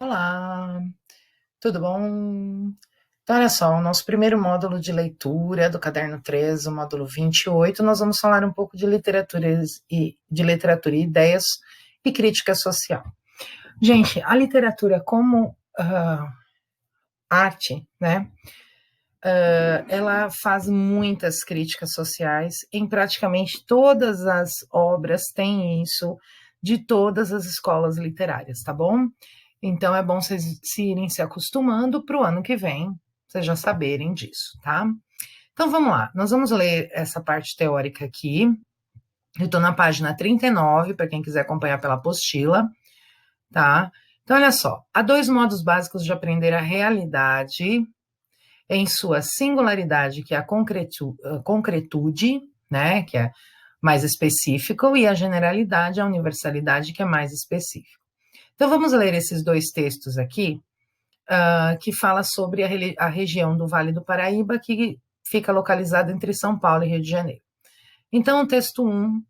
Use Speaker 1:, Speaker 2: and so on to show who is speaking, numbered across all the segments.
Speaker 1: Olá, tudo bom? Então, olha só, o nosso primeiro módulo de leitura do Caderno 3, o módulo 28, nós vamos falar um pouco de literatura e ideias e crítica social. Gente, a literatura como arte, né? Ela faz muitas críticas sociais, em praticamente todas as obras tem isso, de todas as escolas literárias, tá bom? Então é bom vocês se irem se acostumando para o ano que vem, vocês já saberem disso, tá? Então vamos lá, nós vamos ler essa parte teórica aqui. Eu estou na página 39, para quem quiser acompanhar pela apostila, tá? Então, olha só, há dois modos básicos de aprender a realidade em sua singularidade, que é a concretude, né, que é mais específico, e a generalidade, a universalidade, que é mais específico. Então, vamos ler esses dois textos aqui, que fala sobre a região do Vale do Paraíba, que fica localizada entre São Paulo e Rio de Janeiro. Então, o texto 1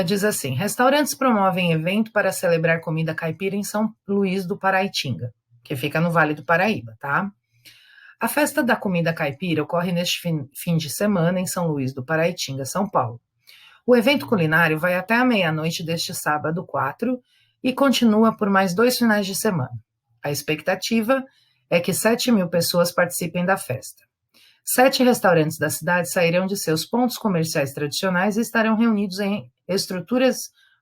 Speaker 1: diz assim: restaurantes promovem evento para celebrar comida caipira em São Luís do Paraitinga, que fica no Vale do Paraíba, tá? A festa da comida caipira ocorre neste fim de semana em São Luís do Paraitinga, São Paulo. O evento culinário vai até a meia-noite deste sábado 4 e continua por mais 2 finais de semana. A expectativa é que 7.000 pessoas participem da festa. 7 restaurantes da cidade sairão de seus pontos comerciais tradicionais e estarão reunidos em estruturas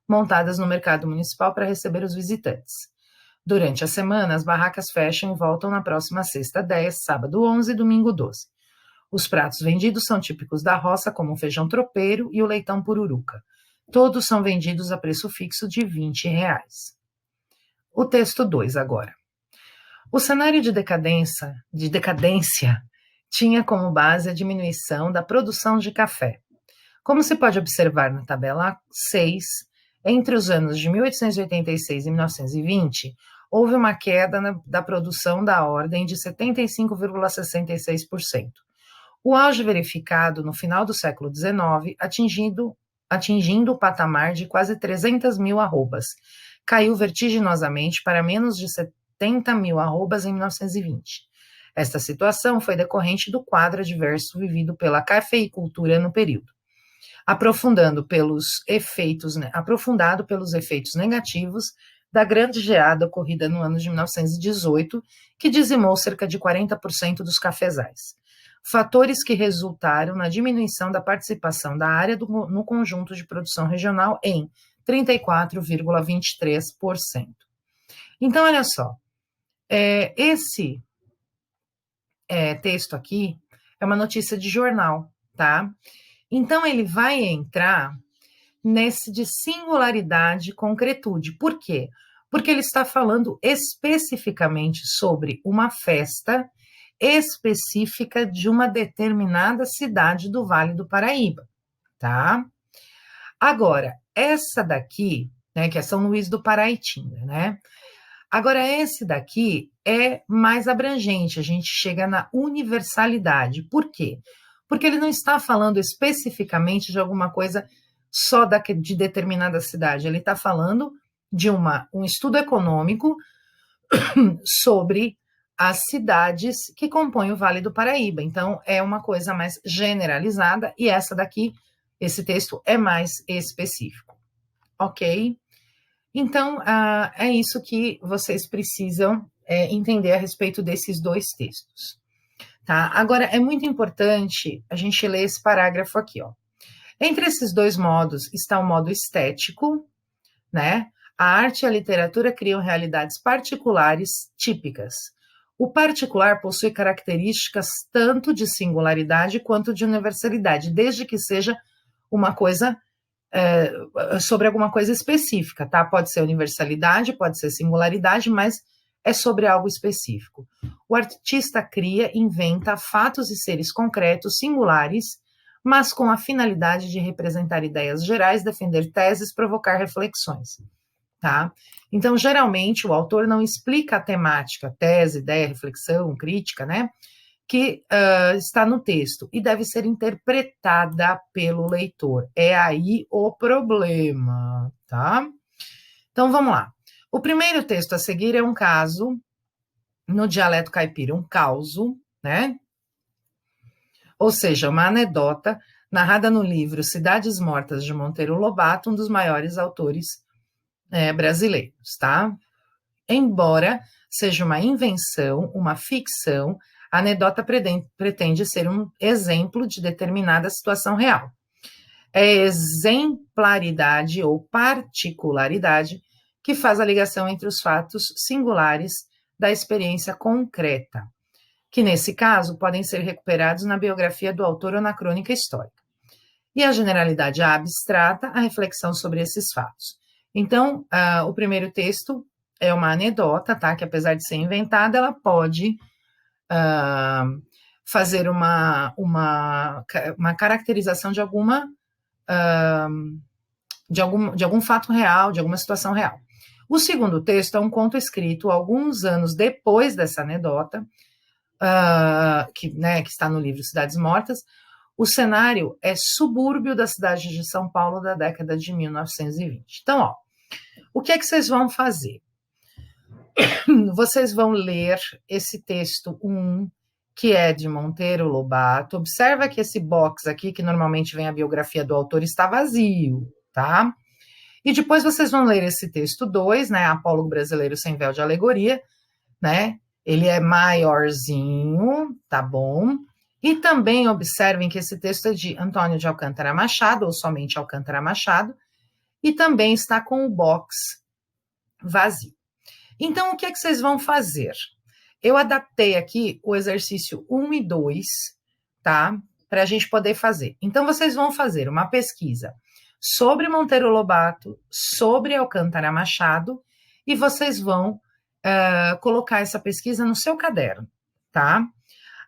Speaker 1: montadas no mercado municipal para receber os visitantes. Durante a semana, as barracas fecham e voltam na próxima sexta 10, sábado 11 e domingo 12. Os pratos vendidos são típicos da roça, como o feijão tropeiro e o leitão pururuca. Todos são vendidos a preço fixo de R$ 20. O texto 2 agora. O cenário de decadência tinha como base a diminuição da produção de café. Como se pode observar na tabela 6, entre os anos de 1886 e 1920, houve uma queda da produção da ordem de 75,66%. O auge verificado no final do século XIX, atingindo o patamar de quase 300.000 arrobas, caiu vertiginosamente para menos de 70.000 arrobas em 1920. Esta situação foi decorrente do quadro adverso vivido pela cafeicultura no período, aprofundado pelos efeitos negativos da grande geada ocorrida no ano de 1918, que dizimou cerca de 40% dos cafezais. Fatores que resultaram na diminuição da participação da área no conjunto de produção regional em 34,23%. Então, olha só, esse texto aqui é uma notícia de jornal, tá? Então, ele vai entrar nesse de singularidade e concretude. Por quê? Porque ele está falando especificamente sobre uma festa específica de uma determinada cidade do Vale do Paraíba, tá? Agora, essa daqui, né, que é São Luís do Paraitinga, né? Agora, esse daqui é mais abrangente, a gente chega na universalidade. Por quê? Porque ele não está falando especificamente de alguma coisa só de determinada cidade, ele está falando de um estudo econômico sobre as cidades que compõem o Vale do Paraíba. Então, é uma coisa mais generalizada e essa daqui, esse texto é mais específico, ok? Então, é isso que vocês precisam entender a respeito desses dois textos. Tá? Agora, é muito importante a gente ler esse parágrafo aqui, ó. Entre esses dois modos está o modo estético, né? A arte e a literatura criam realidades particulares típicas. O particular possui características tanto de singularidade quanto de universalidade, desde que seja uma coisa sobre alguma coisa específica, tá? Pode ser universalidade, pode ser singularidade, mas é sobre algo específico. O artista cria, inventa fatos e seres concretos, singulares, mas com a finalidade de representar ideias gerais, defender teses, provocar reflexões, tá? Então, geralmente, o autor não explica a temática, tese, ideia, reflexão, crítica, né? Que está no texto e deve ser interpretada pelo leitor. É aí o problema, tá? Então, vamos lá. O primeiro texto a seguir é um caso, no dialeto caipira, um causo, né? Ou seja, uma anedota narrada no livro Cidades Mortas de Monteiro Lobato, um dos maiores autores brasileiros, tá? Embora seja uma invenção, uma ficção, a anedota pretende ser um exemplo de determinada situação real. É exemplaridade ou particularidade que faz a ligação entre os fatos singulares da experiência concreta, que nesse caso podem ser recuperados na biografia do autor ou na crônica histórica. E a generalidade abstrata, a reflexão sobre esses fatos. Então, o primeiro texto é uma anedota, tá? Que apesar de ser inventada, ela pode fazer uma caracterização de algum fato real, de alguma situação real. O segundo texto é um conto escrito alguns anos depois dessa anedota, que está no livro Cidades Mortas. O cenário é subúrbio da cidade de São Paulo da década de 1920. Então, o que é que vocês vão fazer? Vocês vão ler esse texto 1, que é de Monteiro Lobato. Observa que esse box aqui, que normalmente vem a biografia do autor, está vazio, tá? E depois vocês vão ler esse texto 2, né? Apólogo Brasileiro Sem Véu de Alegoria, né? Ele é maiorzinho, tá bom? E também observem que esse texto é de Antônio de Alcântara Machado, ou somente Alcântara Machado, e também está com o box vazio. Então, o que é que vocês vão fazer? Eu adaptei aqui o exercício 1 e 2, tá? Para a gente poder fazer. Então, vocês vão fazer uma pesquisa sobre Monteiro Lobato, sobre Alcântara Machado, e vocês vão colocar essa pesquisa no seu caderno, tá?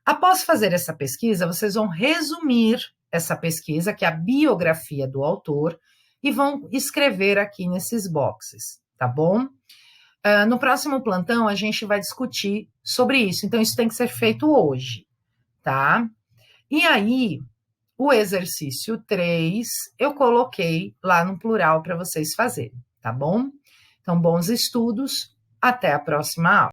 Speaker 1: Após fazer essa pesquisa, vocês vão resumir essa pesquisa, que é a biografia do autor, e vão escrever aqui nesses boxes, tá bom? No próximo plantão, a gente vai discutir sobre isso. Então, isso tem que ser feito hoje, tá? E aí, o exercício 3, eu coloquei lá no plural para vocês fazerem, tá bom? Então, bons estudos. Até a próxima aula.